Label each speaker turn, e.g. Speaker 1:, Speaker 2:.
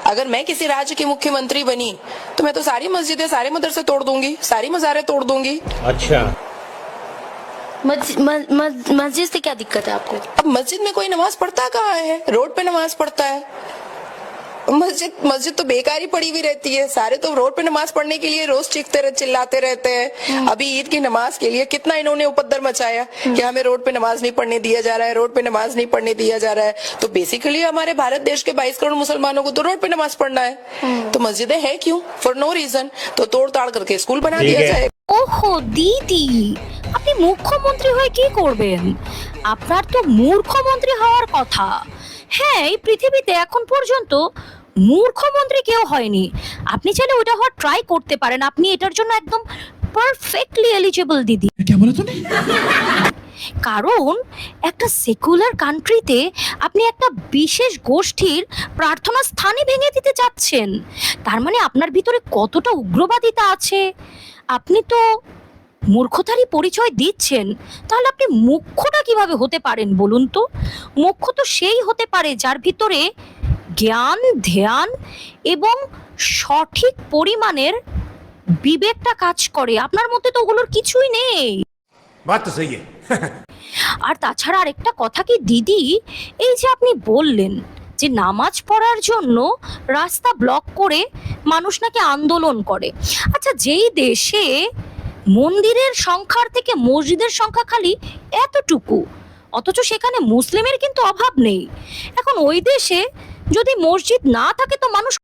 Speaker 1: अगर मैं किसी राज्य की मुख्यमंत्री बनी तो मैं तो सारी मस्जिदें, सारे मदरसे तोड़ दूंगी, सारी मज़ारें तोड़ दूंगी।
Speaker 2: अच्छा,
Speaker 3: मस्जिद से क्या दिक्कत है आपको?
Speaker 1: अब मस्जिद में कोई नमाज पढ़ता कहाँ है? रोड पे नमाज पढ़ता है। मस्जिद तो बेकार ही पड़ी हुई रहती है। सारे तो रोड पे नमाज पढ़ने के लिए रोज चिल्लाते रहते हैं। अभी ईद की नमाज के लिए कितना इन्होंने उपद्रव मचाया कि हमें रोड पे नमाज नहीं पढ़ने दिया जा रहा है, रोड पे नमाज नहीं पढ़ने दिया जा रहा है। तो बेसिकली हमारे भारत देश के 22 करोड़ मुसलमानों को तो रोड पे नमाज पढ़ना है। तो मस्जिदें है क्यों? For no reason. तो तोड़ ताड़ करके स्कूल बना
Speaker 2: ठीक
Speaker 1: दिया
Speaker 2: है।
Speaker 1: जाए।
Speaker 4: ওহো দিদি, আপনি মুখ্যমন্ত্রী হয়ে কি করবেন? আপনার তো মূর্খমন্ত্রী হওয়ার কথা। হ্যাঁ, এই পৃথিবীতে এখন পর্যন্ত মূর্খমন্ত্রী কেউ হয়নি। আপনি চাইলে ওটা হওয়ার ট্রাই করতে পারেন। আপনি এটার জন্য একদম পারফেক্টলি এলিজিবল দিদি। কারণ একটা সেকুলার কান্ট্রিতে আপনি একটা বিশেষ গোষ্ঠীর প্রার্থনা স্থানই ভেঙে দিতে চাচ্ছেন। তার মানে আপনার ভিতরে কতটা উগ্রবাদিতা আছে। আপনি তো মূর্খতারই পরিচয় দিচ্ছেন। তাহলে আপনি মুখ্যটা কিভাবে হতে পারেন বলুন তো? মুখ্য তো সেই হতে পারে যার ভিতরে জ্ঞান, ধ্যান এবং সঠিক পরিমাণের বিবেকটা কাজ করে। আপনার মধ্যে তো ওগুলোর কিছুই নেই।
Speaker 2: बात तो सही है।
Speaker 4: আর তাছাড়া আরেকটা কথা কি দিদি, এই যে আপনি বললেন যে নামাজ পড়ার জন্য রাস্তা ব্লক করে মানুষ নাকি আন্দোলন করে। আচ্ছা, যেই দেশে মন্দিরের সংখ্যার থেকে মসজিদের সংখ্যা খালি এতটুকু, অথচ সেখানে মুসলিমের কিন্তু অভাব নেই। এখন ওই দেশে যদি মসজিদ না থাকে তো মানুষ